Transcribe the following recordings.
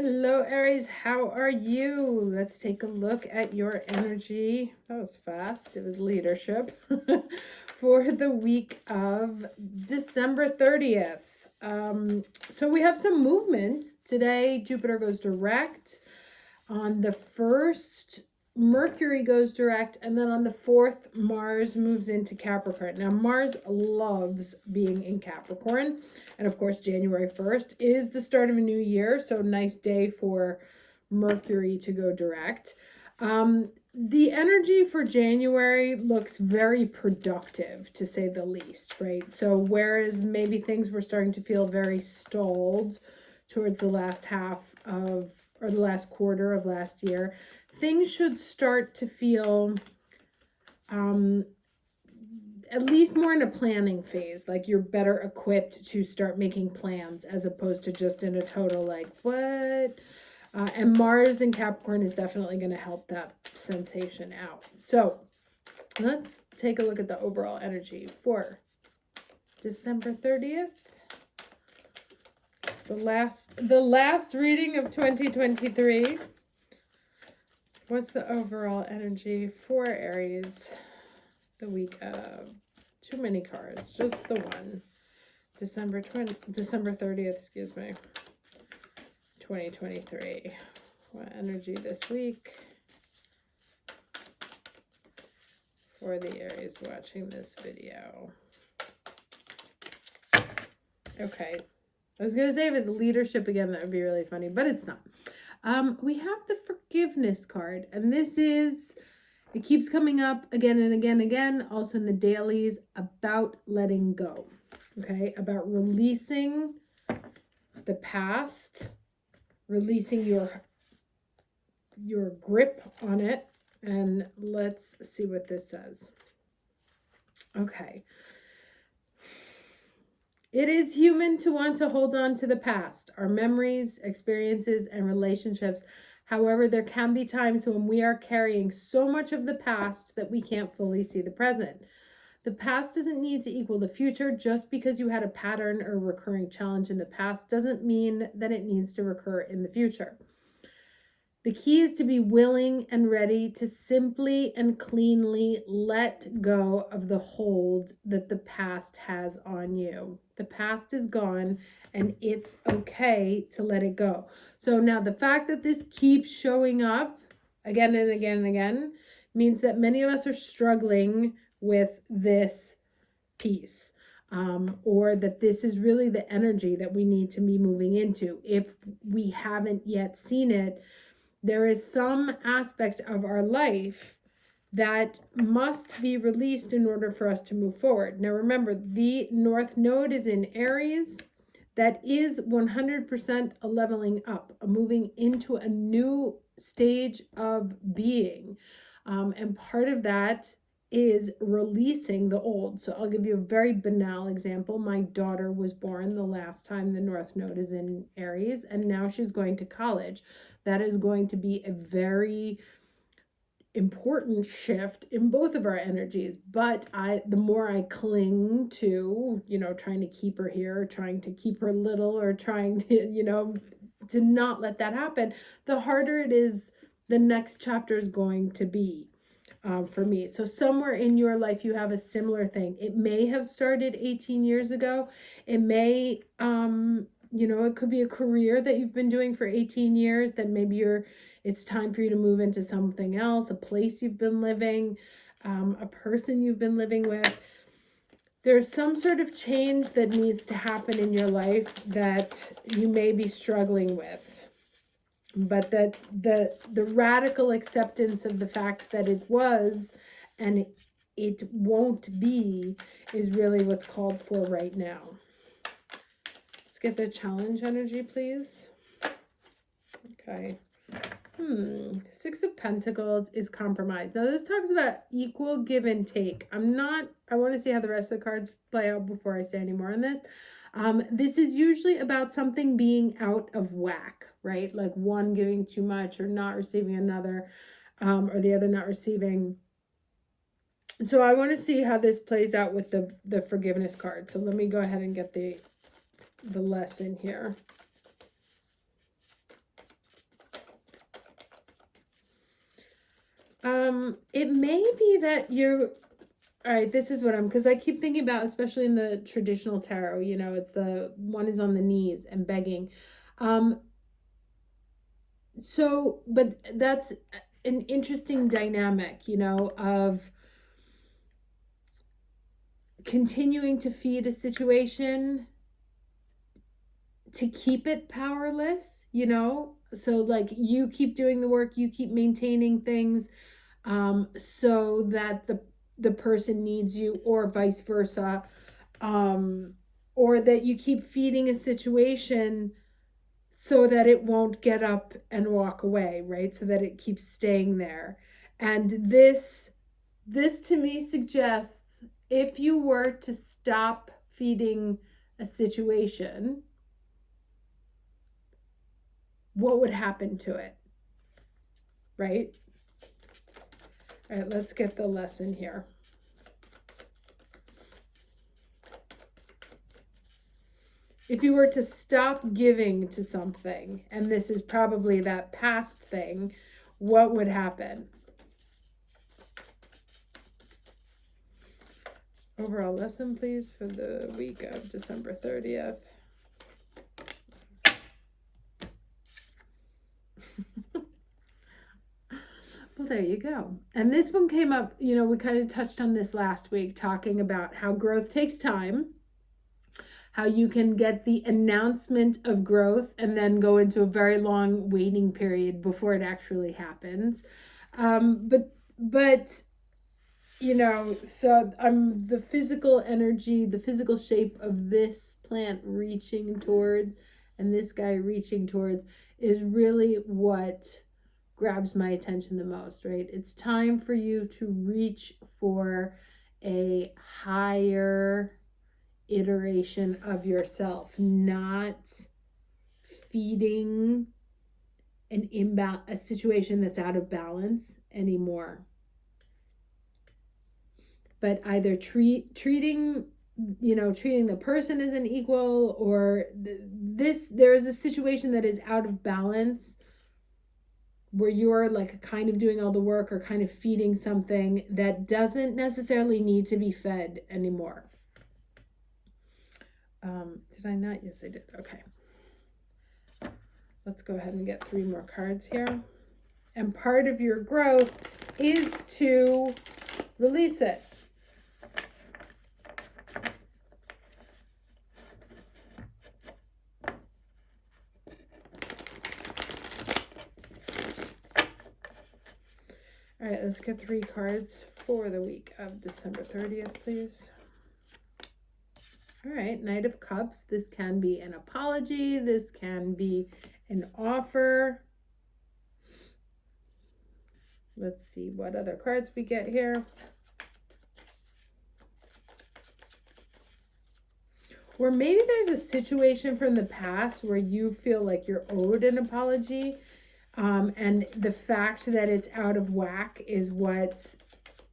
Hello, Aries. How are you? Let's take a look at your energy. That was fast. It was leadership for the week of December 30th. So we have some movement. Today, Jupiter goes direct. On the 1st, Mercury goes direct, and then on the 4th, Mars moves into Capricorn. Now, Mars loves being in Capricorn, and of course, January 1st is the start of a new year, so nice day for Mercury to go direct. The energy for January looks very productive, to say the least, right? So whereas maybe things were starting to feel very stalled towards the last half of, or the last quarter of last year, things should start to feel at least more in a planning phase, like you're better equipped to start making plans as opposed to just in a total like, what? And Mars in Capricorn is definitely going to help that sensation out. So let's take a look at the overall energy for December 30th. The last reading of 2023. What's the overall energy for Aries the week of? Too many cards, just the one. December 30th, excuse me. 2023. What energy this week for the Aries watching this video? Okay. I was going to say if it's leadership again, that would be really funny, but it's not. We have the forgiveness card, and this is, it keeps coming up again and again and again, also in the dailies, about letting go, okay? About releasing the past, releasing your grip on it, and let's see what this says. Okay. It is human to want to hold on to the past, our memories, experiences, and relationships. However, there can be times when we are carrying so much of the past that we can't fully see the present. The past doesn't need to equal the future. Just because you had a pattern or recurring challenge in the past doesn't mean that it needs to recur in the future. The key is to be willing and ready to simply and cleanly let go of the hold that the past has on you. The past is gone and it's okay to let it go. So now the fact that this keeps showing up again and again and again means that many of us are struggling with this piece. Or that this is really the energy that we need to be moving into. If we haven't yet seen it, there is some aspect of our life that must be released in order for us to move forward. Now remember, the North Node is in Aries. That is 100% a leveling up, a moving into a new stage of being. And part of that is releasing the old. So I'll give you a very banal example. My daughter was born the last time the North Node is in Aries, and now she's going to college. That is going to be a very important shift in both of our energies. But the more I cling to, trying to keep her here, trying to keep her little, or trying to, to not let that happen, the harder it is the next chapter is going to be. For me. So somewhere in your life, you have a similar thing. It may have started 18 years ago. It may, it could be a career that you've been doing for 18 years that maybe it's time for you to move into something else, a place you've been living, a person you've been living with. There's some sort of change that needs to happen in your life that you may be struggling with. But that the radical acceptance of the fact that it was and it won't be is really what's called for right now. Let's get the challenge energy, please. Okay. Six of Pentacles is compromise. Now this talks about equal give and take. I want to see how the rest of the cards play out before I say any more on this. This is usually about something being out of whack, right? Like one giving too much or not receiving another, or the other not receiving. So I want to see how this plays out with the forgiveness card. So let me go ahead and get the lesson here. It may be that you're, all right, this is what because I keep thinking about, especially in the traditional tarot, it's the one is on the knees and begging. But that's an interesting dynamic, of continuing to feed a situation to keep it powerless, so like you keep doing the work, you keep maintaining things, so that the person needs you, or vice versa, or that you keep feeding a situation so that it won't get up and walk away, right? So that it keeps staying there. And this to me suggests, if you were to stop feeding a situation, what would happen to it, right? All right, let's get the lesson here. If you were to stop giving to something, and this is probably that past thing, what would happen? Overall lesson, please, for the week of December 30th. Well, there you go. And this one came up, we kind of touched on this last week, talking about how growth takes time, how you can get the announcement of growth and then go into a very long waiting period before it actually happens. But so the physical energy, the physical shape of this plant reaching towards and this guy reaching towards is really what grabs my attention the most, right? It's time for you to reach for a higher iteration of yourself, not feeding a situation that's out of balance anymore, but either treating the person as an equal, or there is a situation that is out of balance where you're like kind of doing all the work or kind of feeding something that doesn't necessarily need to be fed anymore. Did I not? Yes, I did. Okay. Let's go ahead and get 3 more cards here. And part of your growth is to release it. All right, let's get 3 cards for the week of December 30th, please. All right, Knight of Cups. This can be an apology. This can be an offer. Let's see what other cards we get here. Or maybe there's a situation from the past where you feel like you're owed an apology. And the fact that it's out of whack is what's,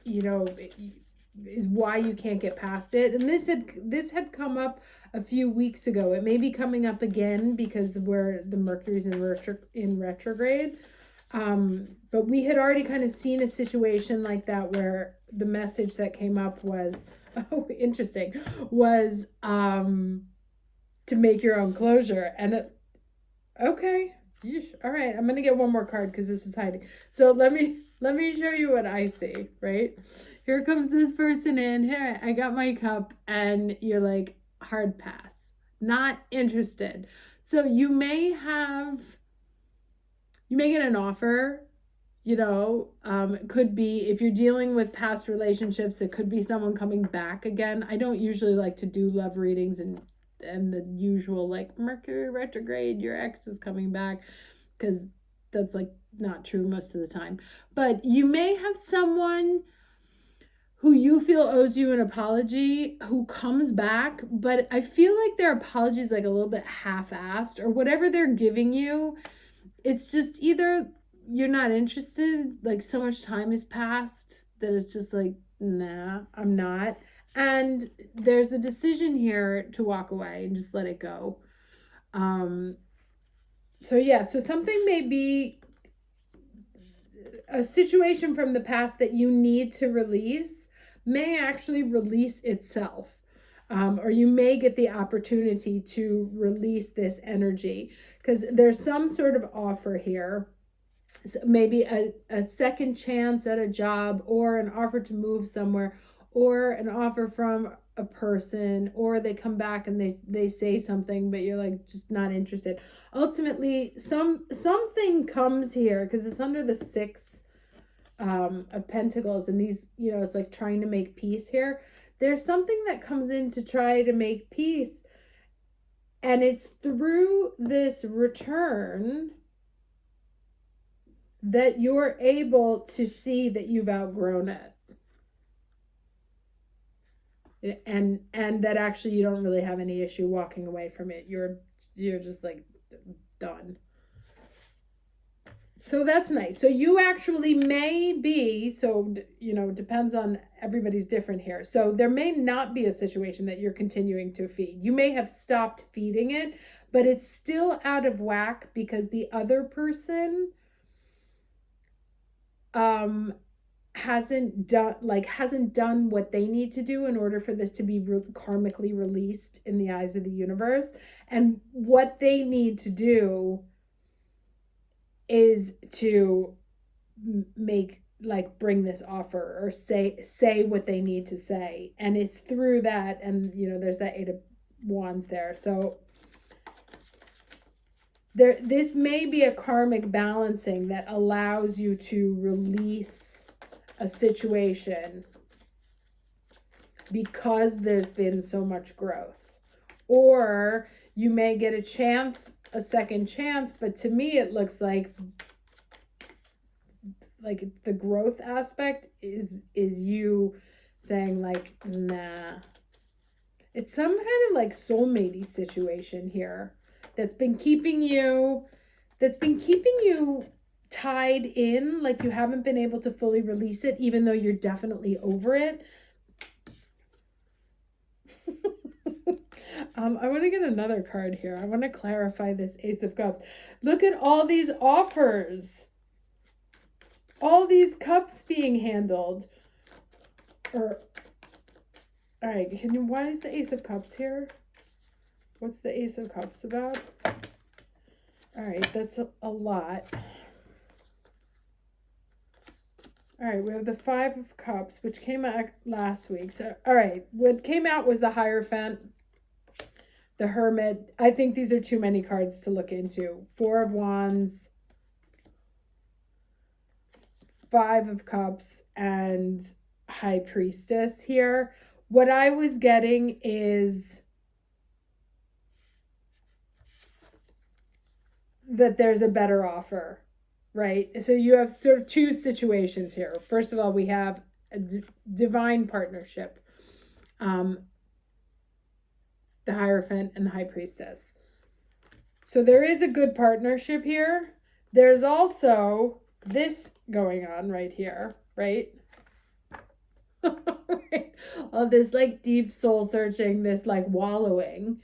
is why you can't get past it. And this had come up a few weeks ago. It may be coming up again because the Mercury's in retrograde. But we had already kind of seen a situation like that where the message that came up was, interesting, was to make your own closure. And okay. All right, I'm gonna get one more card because this was hiding. So let me show you what I see. Right here comes this person in. Here, I got my cup, and you're like, hard pass, not interested. So you may get an offer. It could be, if you're dealing with past relationships, it could be someone coming back again. I don't usually like to do love readings and the usual like Mercury retrograde, your ex is coming back, because that's like not true most of the time. But you may have someone who you feel owes you an apology who comes back, but I feel like their apology is like a little bit half-assed, or whatever they're giving you. It's just either you're not interested, like so much time has passed that it's just like, nah, I'm not. And there's a decision here to walk away and just let it go. So something may be a situation from the past that you need to release may actually release itself. Or you may get the opportunity to release this energy because there's some sort of offer here. Maybe a second chance at a job, or an offer to move somewhere, or an offer from a person, or they come back and they say something but you're like just not interested. Ultimately something comes here because it's under the 6 of Pentacles, and these, it's like trying to make peace here. There's something that comes in to try to make peace, and it's through this return that you're able to see that you've outgrown it, and that actually you don't really have any issue walking away from it. You're just like done. So that's nice. So you actually may be, so, depends on, everybody's different here. So there may not be a situation that you're continuing to feed. You may have stopped feeding it, but it's still out of whack because the other person hasn't done what they need to do in order for this to be karmically released in the eyes of the universe. And what they need to do is to bring this offer, or say what they need to say, and it's through that. And there's that 8 of Wands there. So this may be a karmic balancing that allows you to release a situation because there's been so much growth. Or you may get a second chance, but to me it looks like the growth aspect is you saying nah. It's some kind of soulmate-y situation here that's been keeping you tied in, you haven't been able to fully release it, even though you're definitely over it. I want to get another card here. I want to clarify this Ace of Cups. Look at all these offers. All these cups being handled. All right, why is the Ace of Cups here? What's the Ace of Cups about? All right, that's a lot. All right, we have the 5 of Cups, which came out last week. So, all right, what came out was the Hierophant, the Hermit. I think these are too many cards to look into. 4 of Wands, 5 of Cups, and High Priestess here. What I was getting is that there's a better offer, right? So you have sort of 2 situations here. First of all, we have a divine partnership, the Hierophant and the High Priestess. So there is a good partnership here. There's also this going on right here, right? Right? All this deep soul searching, this wallowing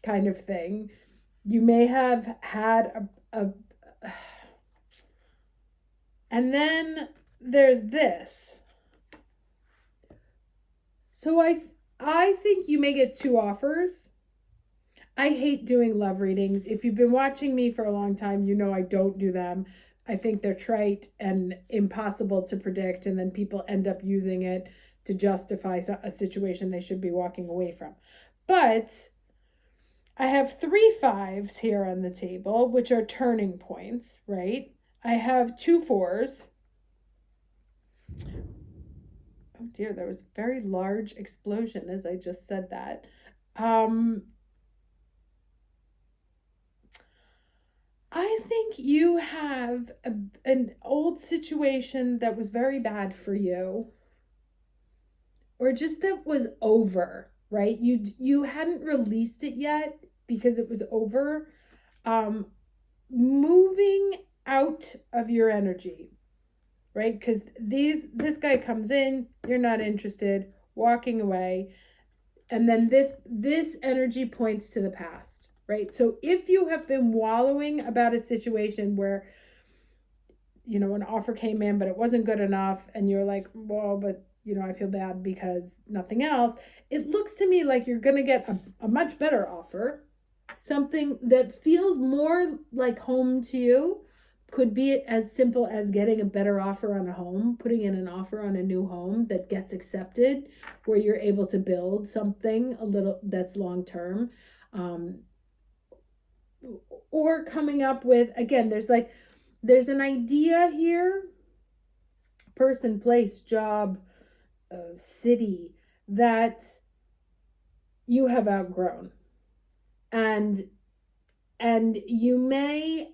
kind of thing. You may have had and then there's this. So I think you may get 2 offers. I hate doing love readings. If you've been watching me for a long time, I don't do them. I think they're trite and impossible to predict, and then people end up using it to justify a situation they should be walking away from. But I have 3 5s here on the table, which are turning points, right? I have 2 4s. Oh dear, there was a very large explosion as I just said that. I think you have an old situation that was very bad for you, or just that was over, right? You hadn't released it yet because it was over. Moving out of your energy, right? Because this guy comes in, you're not interested, walking away, and then this energy points to the past, right? So if you have been wallowing about a situation where an offer came in, but it wasn't good enough, and you're like, well, but I feel bad because nothing else. It looks to me like you're going to get a much better offer, something that feels more like home to you. Could be as simple as getting a better offer on a home, putting in an offer on a new home that gets accepted, where you're able to build something a little that's long term. Or coming up with, again, there's an idea here, person, place, job, city, that you have outgrown. And you may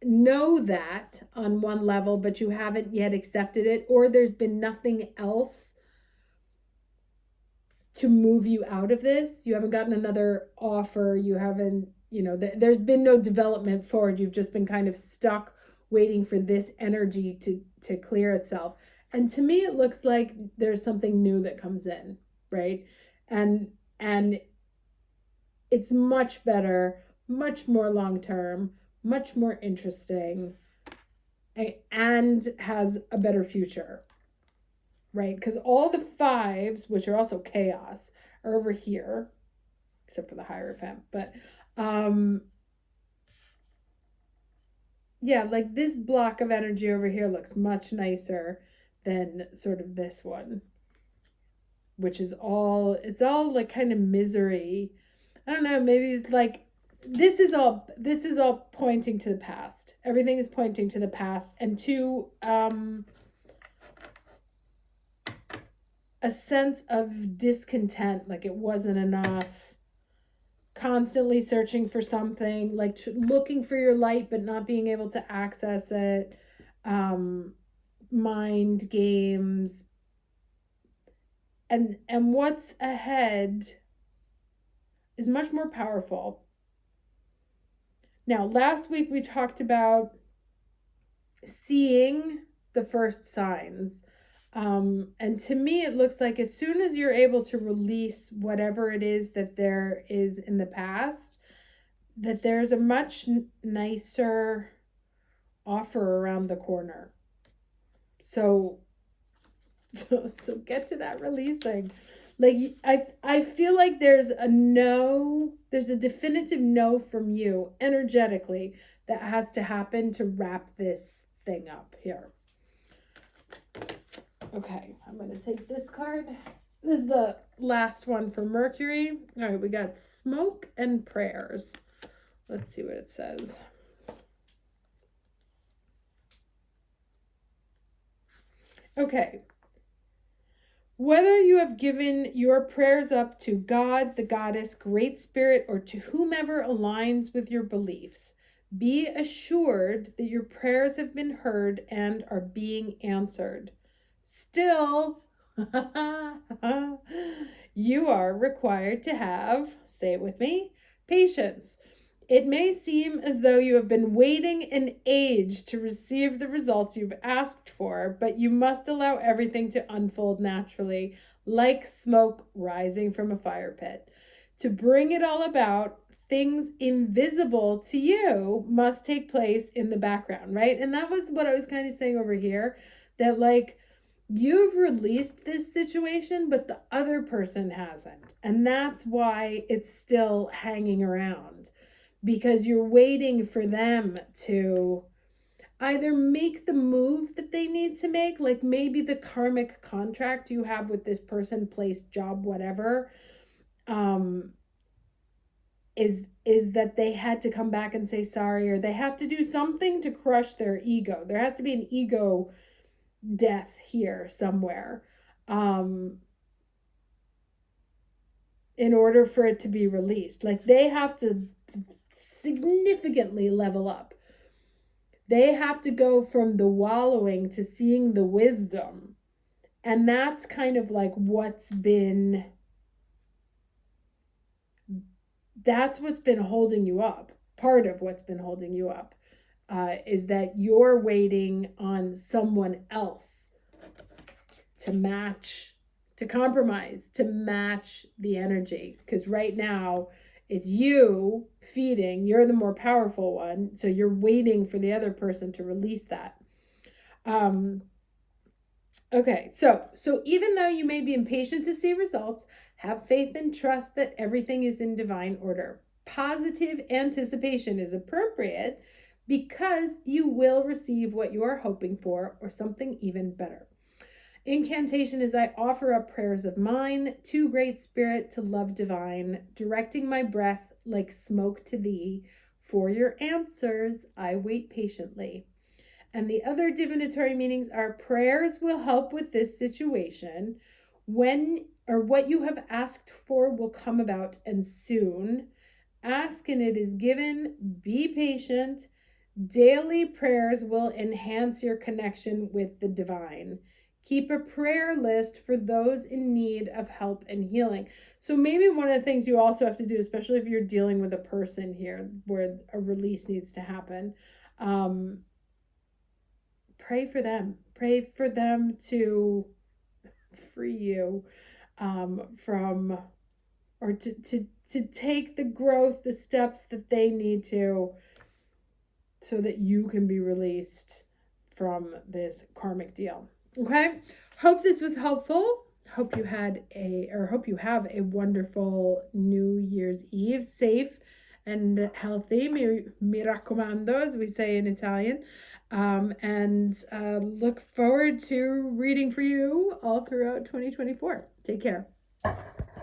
know that on one level, but you haven't yet accepted it, or there's been nothing else to move you out of this. You haven't gotten another offer. You haven't, there's been no development forward. You've just been kind of stuck waiting for this energy to clear itself. And to me, it looks like there's something new that comes in, right? And it's much better, much more long-term, much more interesting, and has a better future, right? Because all the fives, which are also chaos, are over here, except for the Hierophant. But yeah, like this block of energy over here looks much nicer than sort of this one, which is all like kind of misery. I don't know, maybe it's like this is all pointing to the past. Everything is pointing to the past and to a sense of discontent, like it wasn't enough, constantly searching for something, like looking for your light but not being able to access it, mind games, and what's ahead is much more powerful. Now, last week we talked about seeing the first signs. And to me, it looks like as soon as you're able to release whatever it is that there is in the past, that there's a much nicer offer around the corner. So get to that releasing. Like, I feel like there's a definitive no from you energetically that has to happen to wrap this thing up here. Okay, I'm going to take this card. This is the last one for Mercury. All right, we got smoke and prayers. Let's see what it says. Okay. Whether you have given your prayers up to God, the Goddess, Great Spirit, or to whomever aligns with your beliefs, be assured that your prayers have been heard and are being answered. Still, you are required to have, say it with me, patience. It may seem as though you have been waiting an age to receive the results you've asked for, but you must allow everything to unfold naturally, like smoke rising from a fire pit. To bring it all about, things invisible to you must take place in the background, right? And that was what I was kind of saying over here, that like you've released this situation, but the other person hasn't. And that's why it's still hanging around. Because you're waiting for them to either make the move that they need to make, like maybe the karmic contract you have with this person, place, job, whatever, is that they had to come back and say sorry, or they have to do something to crush their ego. There has to be an ego death here somewhere, in order for it to be released. Like they have to significantly level up. They have to go from the wallowing to seeing the wisdom. And that's kind of like what's been holding you up. Part of what's been holding you up is that you're waiting on someone else to match, to compromise, to match the energy. Because right now, it's you feeding, you're the more powerful one, so you're waiting for the other person to release that. Okay, so even though you may be impatient to see results, have faith and trust that everything is in divine order. Positive anticipation is appropriate because you will receive what you are hoping for or something even better. Incantation is I offer up prayers of mine to Great Spirit, to love divine, directing my breath like smoke to thee. For your answers, I wait patiently. And the other divinatory meanings are prayers will help with this situation. When or what you have asked for will come about and soon. Ask and it is given. Be patient. Daily prayers will enhance your connection with the divine. Keep a prayer list for those in need of help and healing. So maybe one of the things you also have to do, especially if you're dealing with a person here where a release needs to happen, pray for them. Pray for them to free you from, or to take the growth, the steps that they need to, so that you can be released from this karmic deal. Okay? Hope this was helpful. Hope you have a wonderful New Year's Eve, safe and healthy. Mi raccomando, as we say in Italian. And look forward to reading for you all throughout 2024. Take care.